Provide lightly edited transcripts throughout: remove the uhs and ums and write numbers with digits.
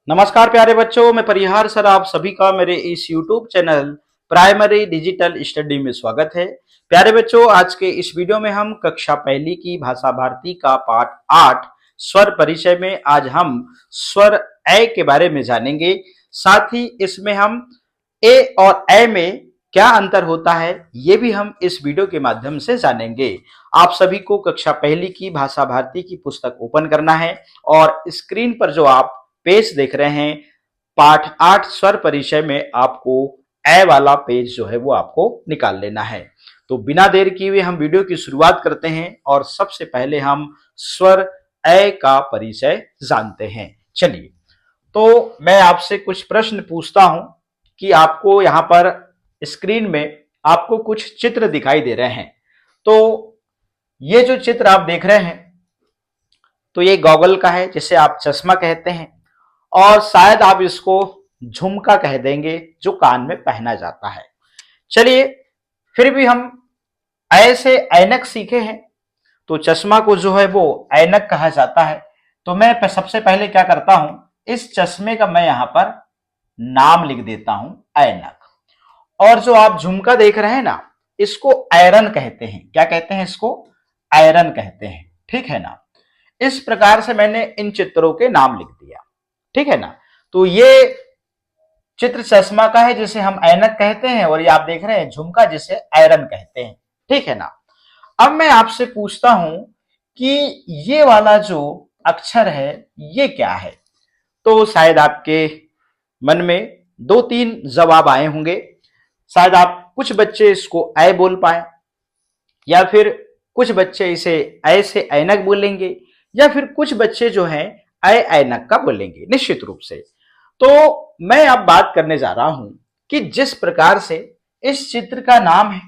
नमस्कार प्यारे बच्चों, मैं परिहार सर आप सभी का मेरे इस YouTube channel primary digital study में स्वागत है। प्यारे बच्चों, आज के इस वीडियो में हम कक्षा पहली की भाषा भारती का पाठ 8 स्वर परिचय में आज हम स्वर ए के बारे में जानेंगे। साथ ही इसमें हम ए और ए में क्या अंतर होता है ये भी हम इस वीडियो के माध्यम से जानेंगे। आप सभी को कक्षा पहली की भाषा भारती की पुस्तक ओपन करना है और स्क्रीन पर जो आप पेज देख रहे हैं पाठ 8 स्वर परिचय में आपको ए वाला पेज जो है वो आपको निकाल लेना है। तो बिना देर किए हुए हम वीडियो की शुरुआत करते हैं और सबसे पहले हम स्वर ए का परिचय जानते हैं। चलिए, तो मैं आपसे कुछ प्रश्न पूछता हूं कि आपको यहां पर स्क्रीन में आपको कुछ चित्र दिखाई दे रहे हैं। तो ये जो चित्र आप देख रहे हैं तो ये गॉगल का है, जिसे आप चश्मा कहते हैं, और शायद आप इसको झुमका कह देंगे जो कान में पहना जाता है। चलिए, फिर भी हम ऐसे ऐनक सीखे हैं, तो चश्मा को जो है वो ऐनक कहा जाता है। तो मैं सबसे पहले क्या करता हूं, इस चश्मे का मैं यहां पर नाम लिख देता हूं ऐनक। और जो आप झुमका देख रहे हैं ना, इसको आयरन कहते हैं। क्या कहते हैं इसको? आयरन कहते हैं। ठीक है ना। इस प्रकार से मैंने इन चित्रों के नाम लिख दिया। ठीक है ना। तो ये चित्र चश्मा का है जिसे हम ऐनक कहते हैं, और ये आप देख रहे हैं झुमका जिसे आयरन कहते हैं। ठीक है ना। अब मैं आपसे पूछता हूं कि ये वाला जो अक्षर है ये क्या है? तो शायद आपके मन में दो तीन जवाब आए होंगे। शायद आप कुछ बच्चे इसको ऐ बोल पाए, या फिर कुछ बच्चे इसे ऐसे ऐनक बोलेंगे, या फिर कुछ बच्चे जो हैं ऐनक का बोलेंगे निश्चित रूप से। तो मैं अब बात करने जा रहा हूं कि जिस प्रकार से इस चित्र का नाम है,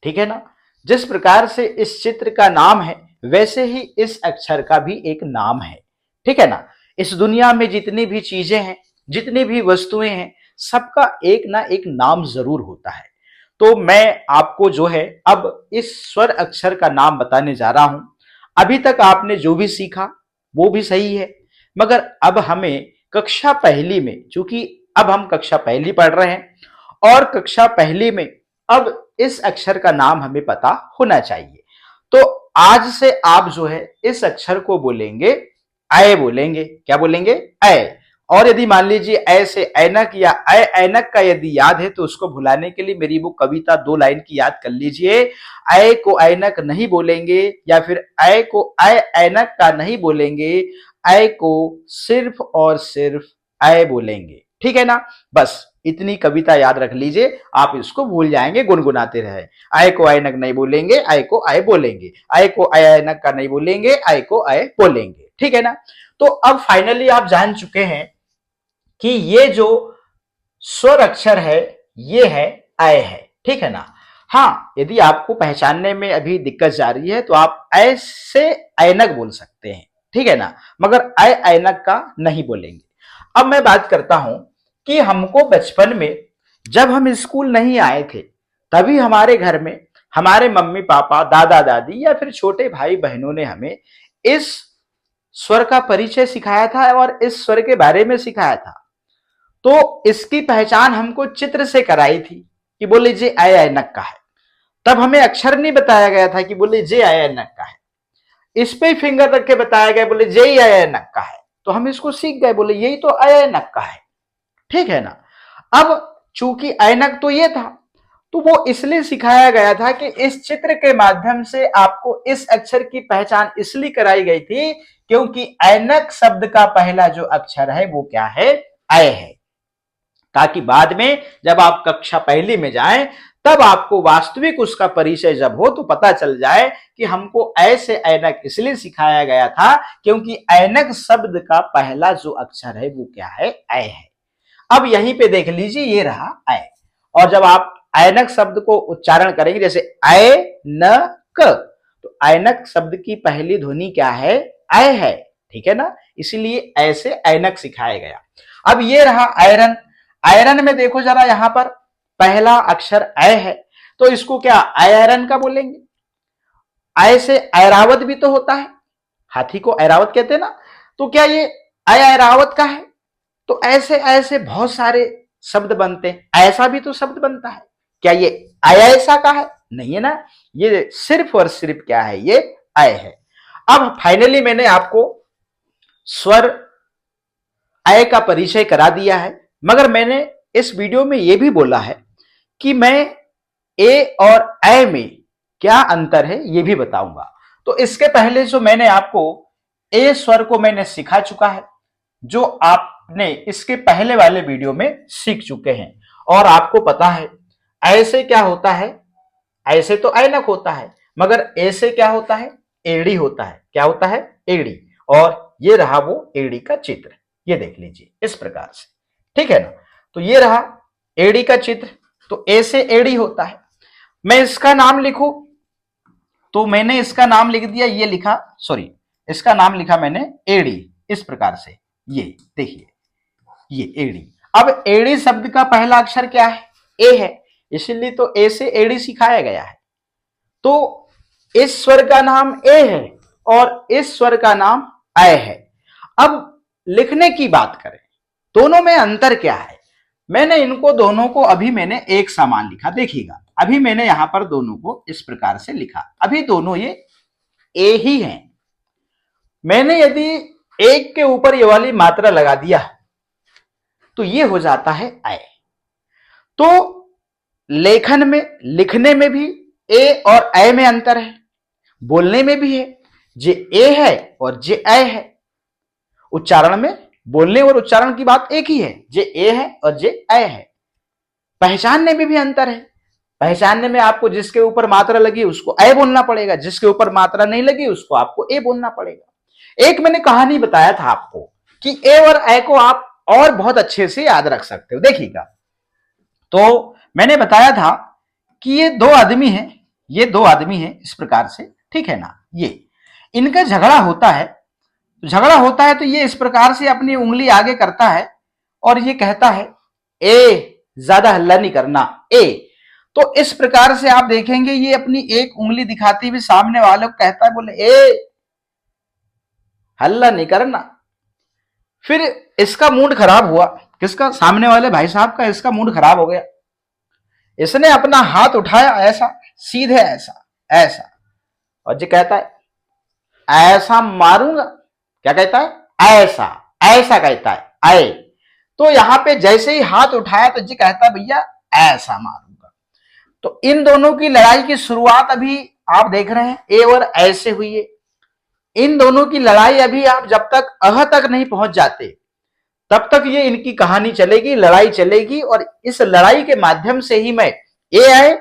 ठीक है ना, जिस प्रकार से इस चित्र का नाम है वैसे ही इस अक्षर का भी एक नाम है। ठीक है ना। इस दुनिया में जितनी भी चीजें हैं, जितनी भी वस्तुएं हैं, सबका एक ना एक नाम जरूर होता है। तो मैं आपको जो है अब इस स्वर अक्षर का नाम बताने जा रहा हूं। अभी तक आपने जो भी सीखा वो भी सही है, मगर अब हमें कक्षा पहली में, चूंकि अब हम कक्षा पहली पढ़ रहे हैं और कक्षा पहली में अब इस अक्षर का नाम हमें पता होना चाहिए। तो आज से आप जो है इस अक्षर को बोलेंगे ऐ बोलेंगे। क्या बोलेंगे? ऐ। और यदि मान लीजिए ऐसे ऐनक या ऐ ऐनक का यदि याद है तो उसको भुलाने के लिए मेरी वो कविता 2 लाइन की याद कर लीजिए। ऐ को ऐनक नहीं बोलेंगे, या फिर ऐ को ऐ ऐनक का नहीं बोलेंगे, ऐ को सिर्फ और सिर्फ ऐ बोलेंगे। ठीक है ना। बस इतनी कविता याद रख लीजिए, आप इसको भूल जाएंगे, गुनगुनाते रहे। ऐ को ऐनक नहीं बोलेंगे, ऐ को ऐ बोलेंगे, ऐ को ऐ ऐनक का नहीं बोलेंगे, ऐ को ऐ बोलेंगे। ठीक है ना। तो अब फाइनली आप जान चुके हैं कि ये जो स्वर अक्षर है ये है ऐ है। ठीक है ना। हाँ, यदि आपको पहचानने में अभी दिक्कत जा रही है तो आप ऐसे ऐनक बोल सकते हैं। ठीक है ना। मगर ऐ ऐनक का नहीं बोलेंगे। अब मैं बात करता हूं कि हमको बचपन में जब हम स्कूल नहीं आए थे तभी हमारे घर में हमारे मम्मी पापा, दादा दादी या फिर छोटे भाई बहनों ने हमें इस स्वर का परिचय सिखाया था और इस स्वर के बारे में सिखाया था। तो इसकी पहचान हमको चित्र से कराई थी कि बोले जे ऐ ऐनक का है। तब हमें अक्षर नहीं बताया गया था कि बोले जे ऐ ऐनक का है। इस पे फिंगर रख के बताया गया, बोले जे ऐ ऐनक का है। तो हम इसको सीख गए, बोले यही तो ऐ ऐनक का है। ठीक है ना। अब चूंकि ऐनक तो ये था, तो वो इसलिए सिखाया गया था कि इस चित्र के माध्यम से आपको इस अक्षर की पहचान इसलिए कराई गई थी क्योंकि ऐनक शब्द का पहला जो अक्षर है वो क्या है? ऐ है। ताकि बाद में जब आप कक्षा पहली में जाएं तब आपको वास्तविक उसका परिचय जब हो तो पता चल जाए कि हमको ऐसे ऐनक इसलिए सिखाया गया था क्योंकि ऐनक शब्द का पहला जो अक्षर है वो क्या है? ऐ है। अब यहीं पे देख लीजिए, ये रहा ऐ। और जब आप ऐनक शब्द को उच्चारण करेंगे जैसे ऐ न क, तो ऐनक शब्द की पहली ध्वनि क्या है? ऐ है। ठीक है ना। इसलिए ऐसे ऐनक सिखाया गया। अब ये रहा आयरन। आयरन में देखो जरा, यहां पर पहला अक्षर ऐ है, तो इसको क्या आयरन का बोलेंगे? ऐ से ऐरावत भी तो होता है, हाथी को ऐरावत कहते हैं ना। तो क्या ये ऐरावत का है? ऐसे ऐसे बहुत सारे शब्द बनते हैं। ऐसा भी तो शब्द बनता है। क्या ये ऐसा का है? नहीं है ना। ये सिर्फ और सिर्फ क्या है? ये अय है। अब फाइनली मैंने आपको स्वर अय का परिचय करा दिया है, मगर मैंने इस वीडियो में यह भी बोला है कि मैं ए और अय में क्या अंतर है यह भी बताऊंगा। तो इसके पहले जो मैंने आपको ए स्वर को मैंने सिखा चुका है, जो आपने इसके पहले वाले वीडियो में सीख चुके हैं, और आपको पता है ऐसे क्या होता है। ऐसे तो ऐनक होता है, मगर ऐसे क्या होता है? एड़ी होता है। क्या होता है? एड़ी। और ये रहा वो एड़ी का चित्र, ये देख लीजिए इस प्रकार से, ठीक है ना। तो ये रहा एड़ी का चित्र। तो ऐसे एड़ी होता है। मैं इसका नाम लिखूं तो मैंने इसका नाम लिख दिया, ये लिखा, सॉरी, इसका नाम लिखा मैंने एड़ी, इस प्रकार से। ये देखिए, ये एड़ी। अब एड़ी शब्द का पहला अक्षर क्या है? ए है, इसीलिए तो ए से एड़ी सिखाया गया है। तो इस स्वर का नाम ए है और इस स्वर का नाम अय है। अब लिखने की बात करें, दोनों में अंतर क्या है? मैंने इनको दोनों को अभी मैंने एक समान लिखा, देखिएगा। अभी मैंने यहां पर दोनों को इस प्रकार से लिखा, अभी दोनों ये ए ही हैं। मैंने यदि एक के ऊपर ये वाली मात्रा लगा दिया तो ये हो जाता है अय। तो लेखन में, लिखने में भी ए और अय में अंतर है, बोलने में भी है। जे ए है और जे अय है। उच्चारण में, बोलने और उच्चारण की बात एक ही है, जे ए है और जे अय है। पहचानने में भी अंतर है। पहचानने में आपको जिसके ऊपर मात्रा लगी उसको अय बोलना पड़ेगा, जिसके ऊपर मात्रा नहीं लगी उसको आपको ए बोलना पड़ेगा। एक मैंने कहानी बताया था आपको कि ए और अय को आप और बहुत अच्छे से याद रख सकते हो, देखिएगा। तो मैंने बताया था कि ये दो आदमी हैं, ये दो आदमी हैं इस प्रकार से, ठीक है ना। ये इनका झगड़ा होता है। झगड़ा होता है तो ये इस प्रकार से अपनी उंगली आगे करता है और ये कहता है ए, ज्यादा हल्ला नहीं करना, ए। तो इस प्रकार से आप देखेंगे ये अपनी एक उंगली दिखाती हुई सामने वाले को कहता है, बोले ए, हल्ला नहीं करना। फिर इसका मूड खराब हुआ, किसका? सामने वाले भाई साहब का। इसका मूड खराब हो गया, इसने अपना हाथ उठाया ऐसा, सीधे ऐसा ऐसा, और जी कहता है ऐसा मारूंगा। क्या कहता है? ऐसा, ऐसा कहता है, आए। तो यहां पे जैसे ही हाथ उठाया तो जी कहता है भैया ऐसा मारूंगा। तो इन दोनों की लड़ाई की शुरुआत अभी आप देख रहे हैं, ए और ऐसे हुई है। इन दोनों की लड़ाई अभी आप जब तक अह तक नहीं पहुंच जाते तब तक ये इनकी कहानी चलेगी, लड़ाई चलेगी। और इस लड़ाई के माध्यम से ही मैं ए आए,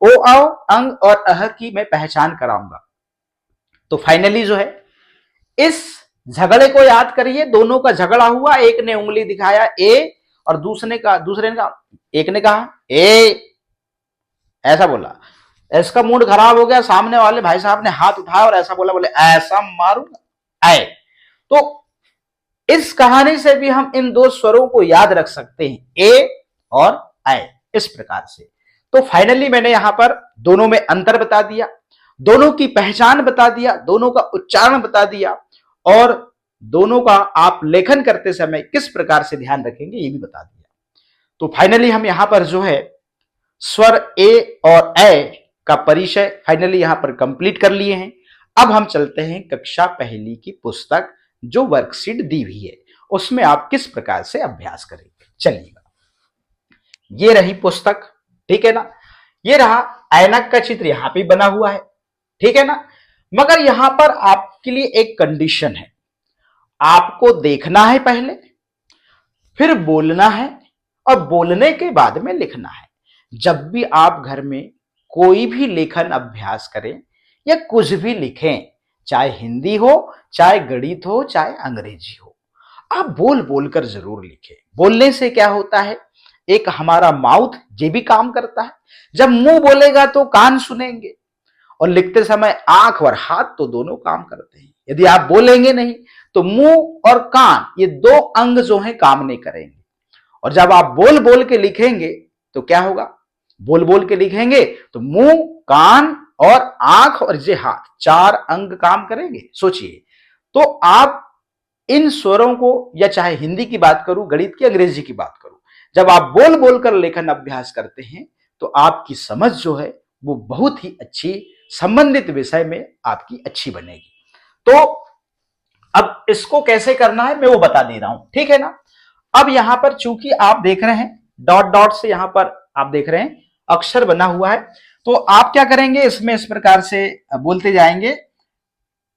ओ आओ, अंग और अह की मैं पहचान कराऊंगा। तो फाइनली जो है, इस झगड़े को याद करिए। दोनों का झगड़ा हुआ, एक ने उंगली दिखाया ए और दूसरे ने कहा, एक ने कहा ए, ऐसा बोला। इसका मूड खराब हो गया, सामने वाले भाई साहब ने हाथ उठाया और ऐसा बोला, बोले ऐसा मारूंगा, आए। तो इस कहानी से भी हम इन दो स्वरों को याद रख सकते हैं, ए और आय, इस प्रकार से। तो फाइनली मैंने यहां पर दोनों में अंतर बता दिया, दोनों की पहचान बता दिया, दोनों का उच्चारण बता दिया, और दोनों का आप लेखन करते समय किस प्रकार से ध्यान रखेंगे ये भी बता दिया। तो फाइनली हम यहां पर जो है स्वर ए और अय का परिचय फाइनली यहां पर कंप्लीट कर लिए हैं। अब हम चलते हैं कक्षा पहली की पुस्तक, जो वर्कशीट दी हुई है उसमें आप किस प्रकार से अभ्यास करेंगे। चलिएगा, ये रही पुस्तक, ठीक है ना। ये रहा ऐनक का चित्र, यहां पे बना हुआ है, ठीक है ना। मगर यहां पर आपके लिए एक कंडीशन है, आपको देखना है पहले, फिर बोलना है, और बोलने के बाद में लिखना है। जब भी आप घर में कोई भी लेखन अभ्यास करें या कुछ भी लिखें, चाहे हिंदी हो, चाहे गणित हो, चाहे अंग्रेजी हो, आप बोल बोलकर जरूर लिखें। बोलने से क्या होता है, एक हमारा माउथ ये भी काम करता है। जब मुंह बोलेगा तो कान सुनेंगे, और लिखते समय आंख और हाथ तो दोनों काम करते हैं। यदि आप बोलेंगे नहीं तो मुंह और कान, ये दो अंग जो हैं काम नहीं करेंगे। और जब आप बोल बोल के लिखेंगे तो क्या होगा, बोल बोल के लिखेंगे तो मुंह, कान और आंख और ये हाथ, चार अंग काम करेंगे। सोचिए, तो आप इन स्वरों को, या चाहे हिंदी की बात करूं, गणित की, अंग्रेजी की बात करूं, जब आप बोल बोलकर लेखन अभ्यास करते हैं तो आपकी समझ जो है वो बहुत ही अच्छी, संबंधित विषय में आपकी अच्छी बनेगी। तो अब इसको कैसे करना है मैं वो बता दे रहा हूं, ठीक है ना। अब यहां पर चूंकि आप देख रहे हैं डॉट डॉट से यहां पर आप देख रहे हैं अक्षर बना हुआ है, तो आप क्या करेंगे, इसमें इस प्रकार से बोलते जाएंगे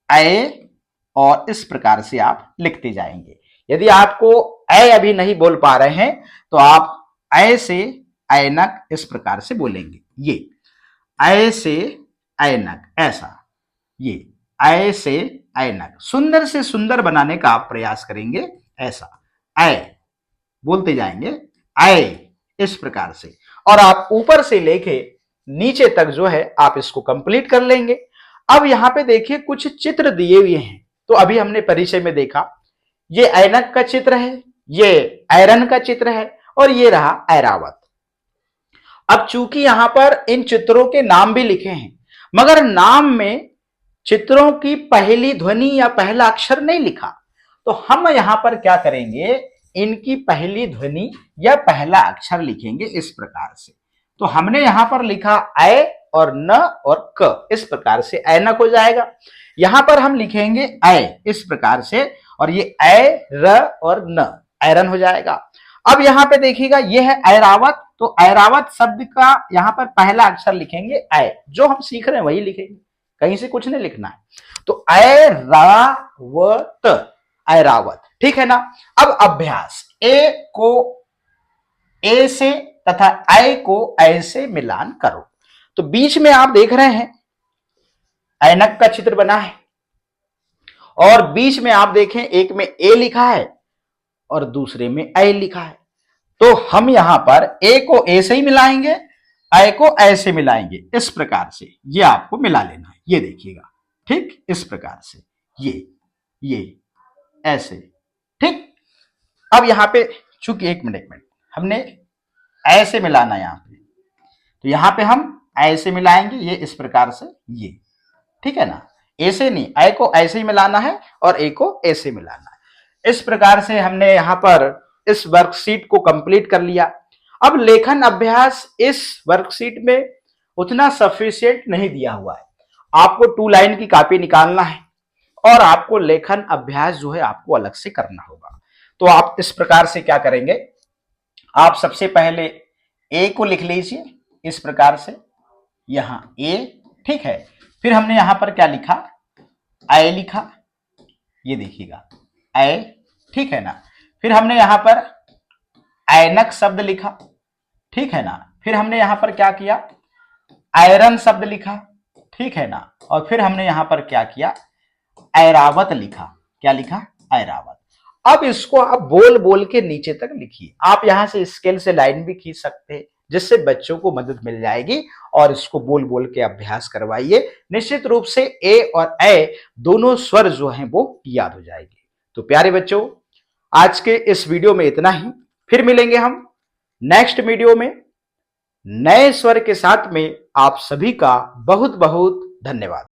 ए, और इस प्रकार से आप लिखते जाएंगे। यदि आपको ए अभी नहीं बोल पा रहे हैं तो आप ए से ऐनक इस प्रकार से बोलेंगे, ये ए से ऐनक, ऐसा, ये ए से ऐनक, सुंदर से सुंदर बनाने का आप प्रयास करेंगे, ऐसा ए बोलते जाएंगे, ए इस प्रकार से, और आप ऊपर से लेके नीचे तक जो है आप इसको कंप्लीट कर लेंगे। अब यहां पे देखिए कुछ चित्र दिए हुए हैं, तो अभी हमने परिचय में देखा ये ऐनक का चित्र है, ये आयरन का चित्र है, और ये रहा ऐरावत। अब चूंकि यहां पर इन चित्रों के नाम भी लिखे हैं, मगर नाम में चित्रों की पहली ध्वनि या पहला अक्षर नहीं लिखा, तो हम यहां पर क्या करेंगे, इनकी पहली ध्वनि या पहला अक्षर लिखेंगे इस प्रकार से। तो हमने यहां पर लिखा ऐ और न और क, इस प्रकार से ऐनक हो जाएगा। यहां पर हम लिखेंगे ऐ इस प्रकार से, और ये ऐ र और न, ऐरन हो जाएगा। अब यहां पे देखिएगा ये है ऐरावत, तो ऐरावत शब्द का यहां पर पहला अक्षर लिखेंगे ऐ, जो हम सीख रहे हैं वही लिखेंगे, कहीं से कुछ नहीं लिखना है। तो ऐरावत, ऐरावत, ठीक है ना। अब अभ्यास, ए को ए से तथा ऐ को ऐ से मिलान करो। तो बीच में आप देख रहे हैं ऐनक का चित्र बना है, और बीच में आप देखें एक में ए लिखा है और दूसरे में ऐ लिखा है। तो हम यहां पर ए को ए से ही मिलाएंगे, ऐ को ऐ से मिलाएंगे, इस प्रकार से ये आपको मिला लेना है, ये देखिएगा, ठीक, इस प्रकार से ये ऐसे, ठीक। अब यहां पे चूंकि एक मिनट हमने ऐसे मिलाना है यहां पे, तो यहां पे हम ऐसे मिलाएंगे, ये इस प्रकार से, ये ठीक है ना, ऐसे नहीं, ऐ को ऐसे ही मिलाना है और ए को ऐसे मिलाना है। इस प्रकार से हमने यहां पर इस वर्कशीट को कंप्लीट कर लिया। अब लेखन अभ्यास इस वर्कशीट में उतना सफिशिएंट नहीं दिया हुआ है, आपको 2 लाइन की कॉपी निकालना है और आपको लेखन अभ्यास जो है आपको अलग से करना होगा। तो आप इस प्रकार से क्या करेंगे, आप सबसे पहले ए को लिख लीजिए इस प्रकार से, यहां ए, ठीक है। फिर हमने यहां पर क्या लिखा, ऐ लिखा, ये देखिएगा ऐ, ठीक है ना। फिर हमने यहां पर ऐनक शब्द लिखा, ठीक है ना। फिर हमने यहां पर क्या किया, आयरन शब्द लिखा, ठीक है ना। और फिर हमने यहां पर क्या किया, ऐरावत लिखा, क्या लिखा, ऐरावत। अब इसको आप बोल बोल के नीचे तक लिखिए। आप यहां से स्केल से लाइन भी खींच सकते हैं, जिससे बच्चों को मदद मिल जाएगी, और इसको बोल बोल के अभ्यास करवाइए। निश्चित रूप से ए और ऐ दोनों स्वर जो हैं वो याद हो जाएंगे। तो प्यारे बच्चों, आज के इस वीडियो में इतना ही। फिर मिलेंगे हम नेक्स्ट वीडियो में नए स्वर के साथ में। आप सभी का बहुत बहुत धन्यवाद।